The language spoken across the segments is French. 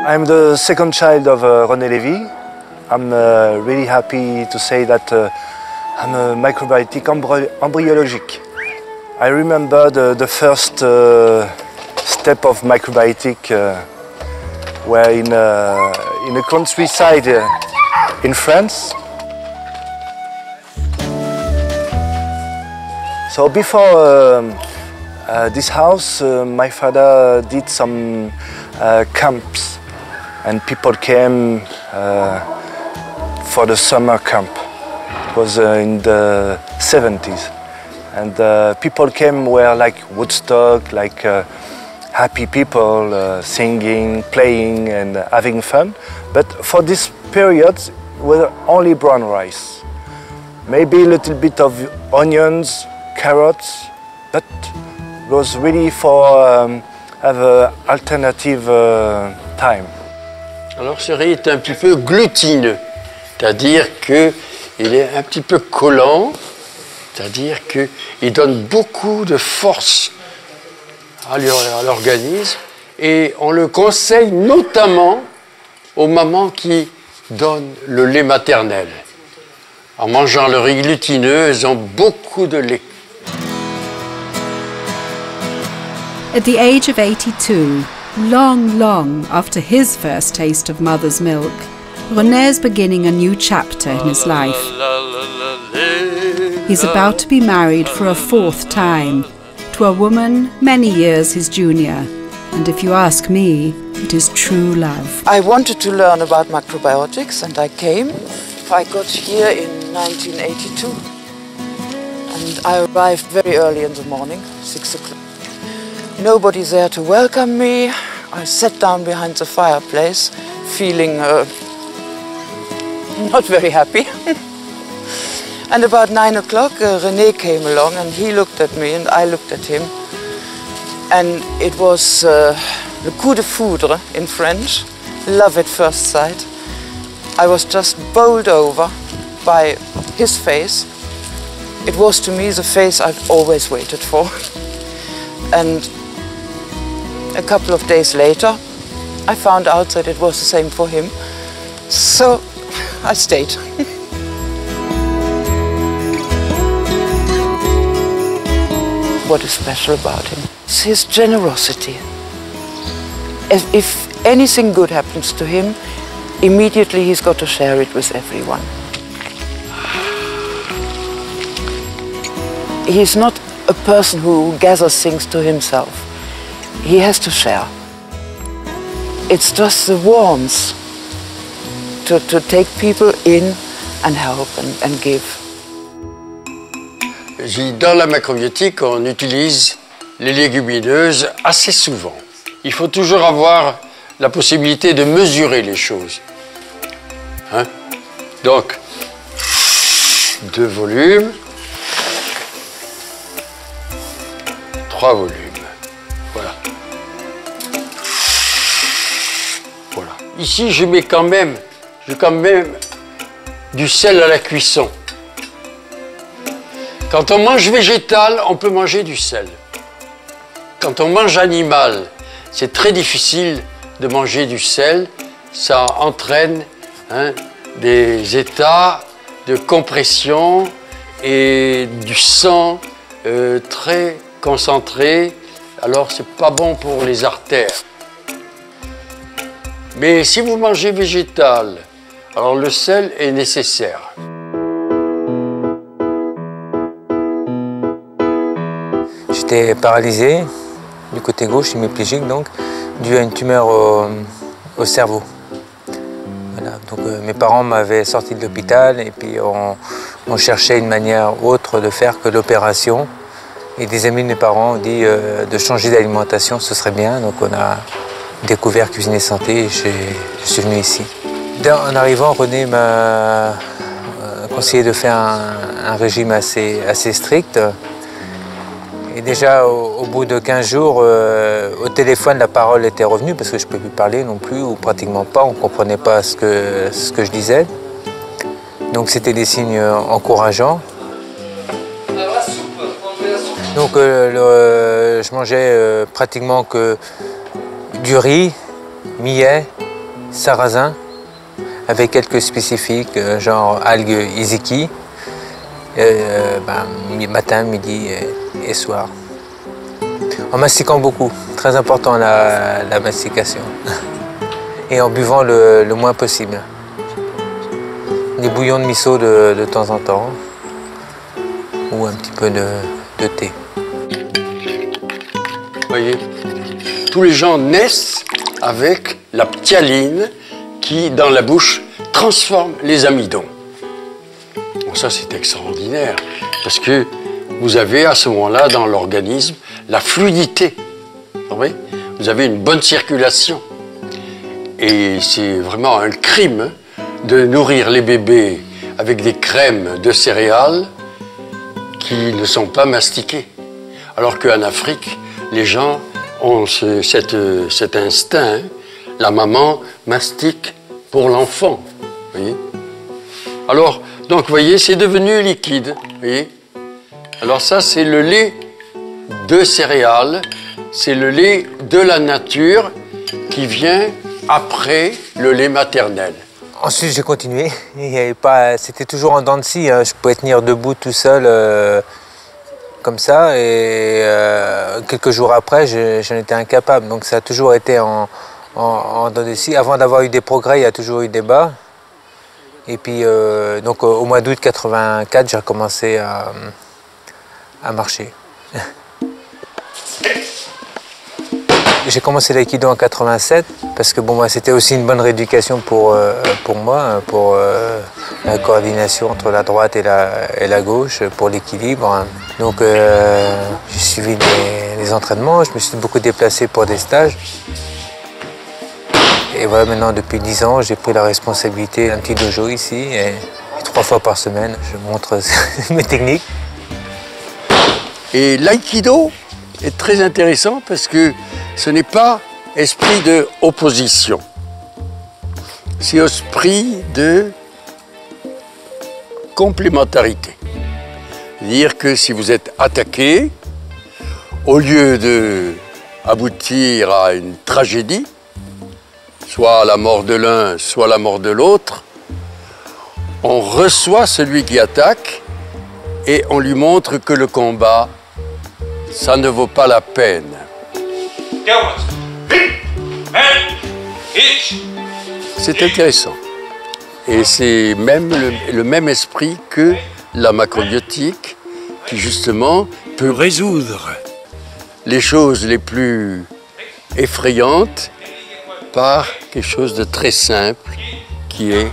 I'm the second child of René Lévy. I'm really happy to say that I'm a microbiotic embryologic. I remember the first step of microbiotic were in a countryside in France. So before this house, my father did some camps, and people came for the summer camp. It was in the 70s. And people came were like Woodstock, like happy people, singing, playing and having fun. But for this period, were only brown rice. Maybe a little bit of onions, carrots, but it was really for have an alternative time. Alors ce riz est un petit peu glutineux, c'est-à-dire qu'il est un petit peu collant, c'est-à-dire qu'il donne beaucoup de force à l'organisme et on le conseille notamment aux mamans qui donnent le lait maternel. En mangeant le riz glutineux, elles ont beaucoup de lait. At the age of 82, long after his first taste of mother's milk, René's beginning a new chapter in his life. He's about to be married for a fourth time, to a woman many years his junior. And if you ask me, it is true love. I wanted to learn about macrobiotics and I came. I got here in 1982. And I arrived very early in the morning, 6 o'clock. Nobody's there to welcome me. I sat down behind the fireplace, feeling not very happy. And about 9 o'clock, René came along and he looked at me and I looked at him. And it was le coup de foudre in French, love at first sight. I was just bowled over by his face. It was to me the face I've always waited for. And a couple of days later, I found out that it was the same for him. So I stayed. What is special about him? It's his generosity. If anything good happens to him, immediately he's got to share it with everyone. He's not a person who gathers things to himself. He has to share. It's just the warmth to take people in and help and give. Dans la macrobiotique, on utilise les légumineuses assez souvent. Il faut toujours avoir la possibilité de mesurer les choses. Hein? Donc, 2 volumes, 3 volumes. Voilà. Voilà. Ici, je mets quand même du sel à la cuisson. Quand on mange végétal, on peut manger du sel. Quand on mange animal, c'est très difficile de manger du sel. Ça entraîne des états de compression et du sang très concentré. Alors, c'est pas bon pour les artères. Mais si vous mangez végétal, alors le sel est nécessaire. J'étais paralysé du côté gauche, hémiplégique donc, dû à une tumeur au cerveau. Voilà, donc mes parents m'avaient sorti de l'hôpital et puis on cherchait une manière autre de faire que l'opération. Et des amis de mes parents ont dit de changer d'alimentation, ce serait bien. Donc on a découvert Cuisiner Santé et je suis venu ici. En arrivant, René m'a conseillé de faire un régime assez strict. Et déjà, au bout de 15 jours, au téléphone, la parole était revenue parce que je ne pouvais plus parler non plus, ou pratiquement pas. On ne comprenait pas ce que je disais. Donc c'était des signes encourageants. Donc je mangeais pratiquement que du riz, millet, sarrasin, avec quelques spécifiques, genre algues iziki, matin, midi et soir. En mastiquant beaucoup, très important la mastication. Et en buvant le moins possible. Des bouillons de miso de temps en temps, ou un petit peu de thé. Vous voyez, tous les gens naissent avec la ptyaline qui, dans la bouche, transforme les amidons. Bon, ça, c'est extraordinaire, parce que vous avez à ce moment-là, dans l'organisme, la fluidité. Vous avez une bonne circulation. Et c'est vraiment un crime de nourrir les bébés avec des crèmes de céréales qui ne sont pas mastiquées. Alors qu'en Afrique, les gens ont cet instinct, hein. La maman mastique pour l'enfant. Alors, donc, vous voyez, c'est devenu liquide. Voyez. Alors ça, c'est le lait de céréales, c'est le lait de la nature qui vient après le lait maternel. Ensuite, j'ai continué. C'était toujours en dents de scie. Hein. Je pouvais tenir debout tout seul comme ça. Et quelques jours après, j'en étais incapable. Donc ça a toujours été en dents de scie. Avant d'avoir eu des progrès, il y a toujours eu des bas. Et puis, donc, au mois d'août 84, j'ai recommencé à marcher. J'ai commencé l'aïkido en 87 parce que bon, c'était aussi une bonne rééducation pour moi, pour la coordination entre la droite et la gauche, pour l'équilibre. Donc j'ai suivi des entraînements, je me suis beaucoup déplacé pour des stages. Et voilà, maintenant depuis 10 ans, j'ai pris la responsabilité d'un petit dojo ici et 3 fois par semaine, je montre mes techniques. Et l'aïkido est très intéressant parce que ce n'est pas esprit de opposition, c'est esprit de complémentarité. C'est-à-dire que si vous êtes attaqué, au lieu d'aboutir à une tragédie, soit la mort de l'un, soit la mort de l'autre, on reçoit celui qui attaque et on lui montre que le combat, ça ne vaut pas la peine. C'est intéressant. Et c'est même le même esprit que la macrobiotique qui justement peut résoudre les choses les plus effrayantes par quelque chose de très simple qui est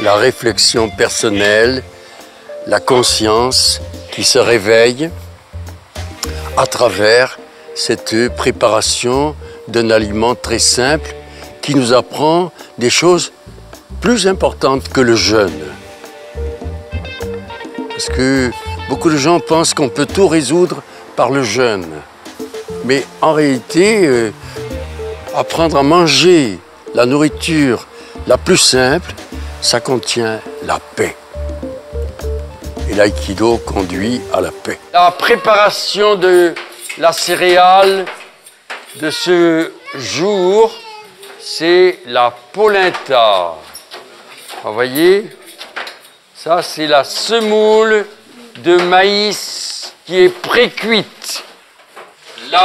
la réflexion personnelle, la conscience qui se réveille à travers cette préparation d'un aliment très simple qui nous apprend des choses plus importantes que le jeûne. Parce que beaucoup de gens pensent qu'on peut tout résoudre par le jeûne. Mais en réalité, apprendre à manger la nourriture la plus simple, ça contient la paix. Et l'aïkido conduit à la paix. La préparation de la céréale de ce jour, c'est la polenta. Vous voyez, ça c'est la semoule de maïs qui est pré-cuite. La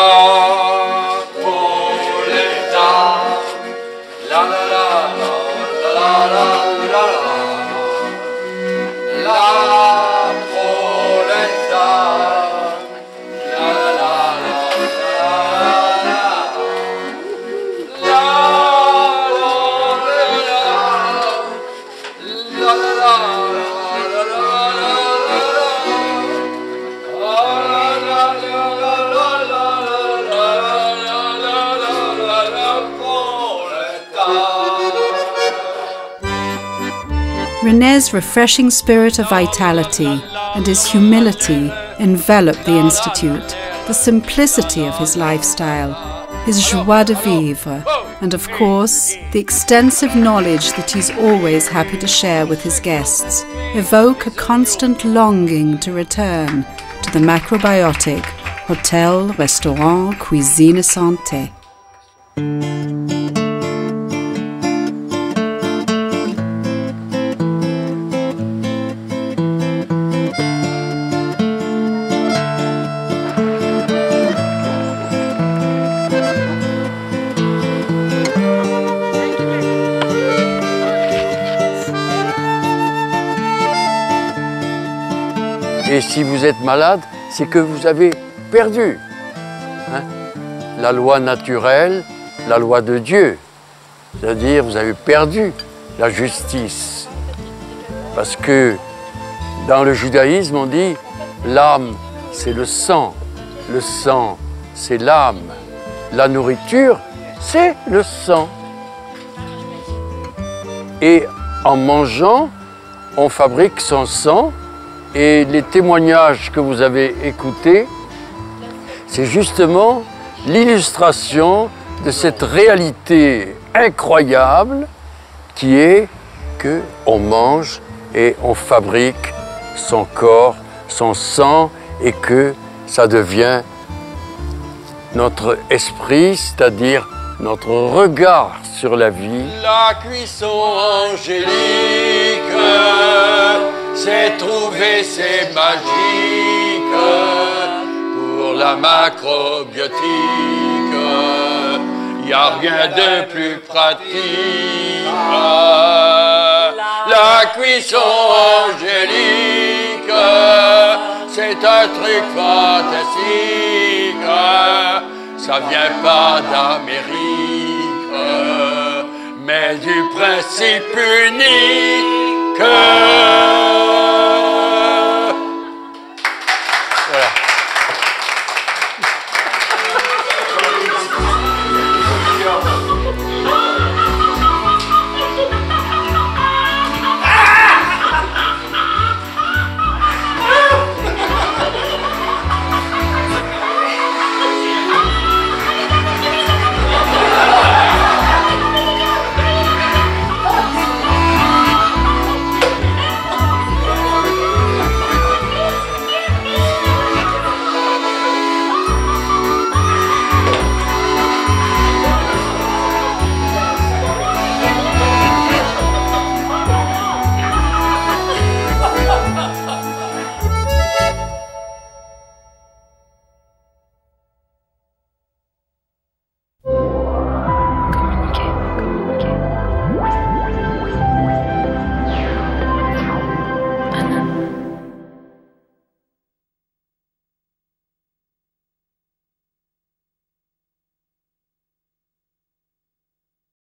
polenta, la la la la la la la la la polenta, la la la René's refreshing spirit of vitality and his humility envelop the Institute, the simplicity of his lifestyle, his joie de vivre, and of course, the extensive knowledge that he's always happy to share with his guests, evoke a constant longing to return to the macrobiotic Hotel, Restaurant, Cuisine Santé. Et si vous êtes malade, c'est que vous avez perdu hein, la loi naturelle, la loi de Dieu. C'est-à-dire vous avez perdu la justice. Parce que dans le judaïsme, on dit l'âme, c'est le sang c'est l'âme, la nourriture, c'est le sang. Et en mangeant, on fabrique son sang. Et les témoignages que vous avez écoutés, c'est justement l'illustration de cette réalité incroyable qui est qu'on mange et on fabrique son corps, son sang, et que ça devient notre esprit, c'est-à-dire notre regard sur la vie. La cuisson angélique, c'est trouver, c'est magique pour la macrobiotique. Y a rien de plus pratique. La cuisson angélique, c'est un truc fantastique. Ça vient pas d'Amérique, mais du principe unique